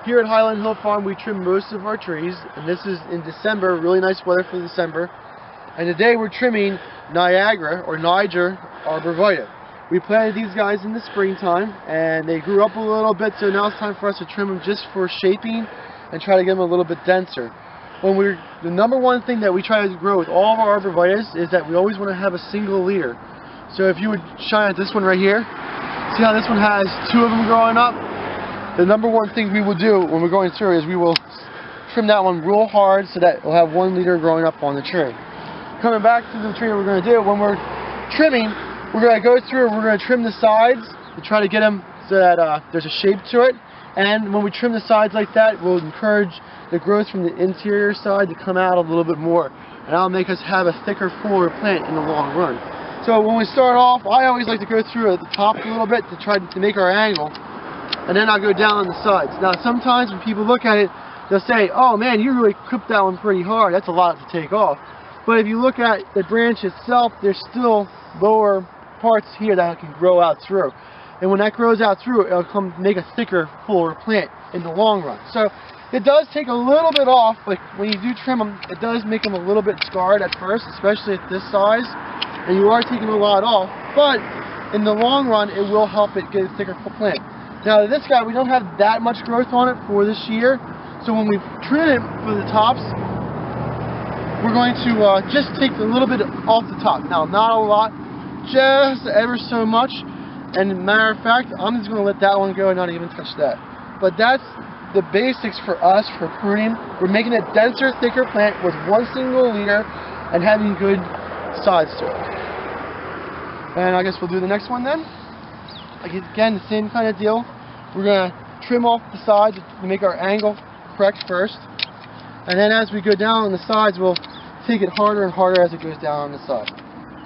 Here at Highland Hill Farm, we trim most of our trees, and this is in December, really nice weather for December. And today we're trimming Niagara, or Niger, Arborvitae. We planted these guys in the springtime, and they grew up a little bit, so now it's time for us to trim them just for shaping and try to get them a little bit denser. The number one thing that we try to grow with all of our Arborvitaes is that we always want to have a single leader. So if you would shine at this one right here, see how this one has two of them growing up? The number one thing we will do when we're going through is we will trim that one real hard so that we'll have one leader growing up on the tree. Coming back to the tree, what we're going to do, when we're trimming, we're going to go through and we're going to trim the sides to try to get them so that there's a shape to it. And when we trim the sides like that, we'll encourage the growth from the interior side to come out a little bit more. And that'll make us have a thicker, fuller plant in the long run. So when we start off, I always like to go through at the top a little bit to try to make our angle. And then I'll go down on the sides. Now sometimes when people look at it, they'll say, oh man, you really clipped that one pretty hard. That's a lot to take off. But if you look at the branch itself, there's still lower parts here that can grow out through. And when that grows out through, it'll come make a thicker, fuller plant in the long run. So it does take a little bit off, but when you do trim them, it does make them a little bit scarred at first, especially at this size. And you are taking a lot off, but in the long run, it will help it get a thicker plant. Now this guy, we don't have that much growth on it for this year, so when we trim it for the tops, we're going to just take a little bit off the top. Now, not a lot, just ever so much. And matter of fact, I'm just going to let that one go and not even touch that. But that's the basics for us for pruning. We're making a denser, thicker plant with one single leader and having good sides to it. And I guess we'll do the next one then. Again, the same kind of deal. We're going to trim off the sides to make our angle correct first. And then as we go down on the sides, we'll take it harder and harder as it goes down on the side.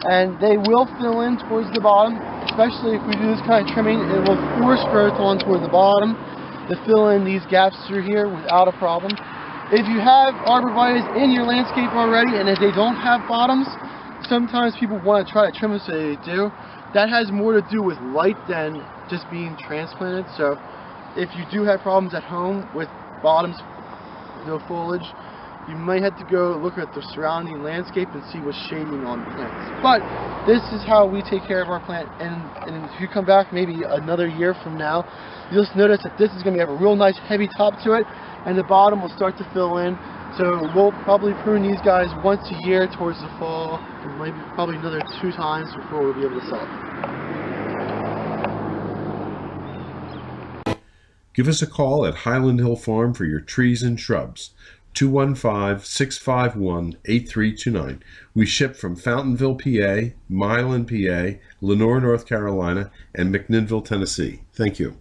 And they will fill in towards the bottom, especially if we do this kind of trimming. It will force growth on toward the bottom to fill in these gaps through here without a problem. If you have arborvitaes in your landscape already and if they don't have bottoms, sometimes people want to try to trim them so they do. That has more to do with light than just being transplanted. So if you do have problems at home with bottoms, no foliage, you might have to go look at the surrounding landscape and see what's shading on plants. But this is how we take care of our plant, and if you come back maybe another year from now, you'll just notice that this is going to have a real nice heavy top to it, and the bottom will start to fill in. So we'll probably prune these guys once a year towards the fall, and maybe probably another 2 times before we'll be able to sell it. Give us a call at Highland Hill Farm for your trees and shrubs. 215-651-8329. We ship from Fountainville, PA, Milan, PA, Lenoir, North Carolina, and McMinnville, Tennessee. Thank you.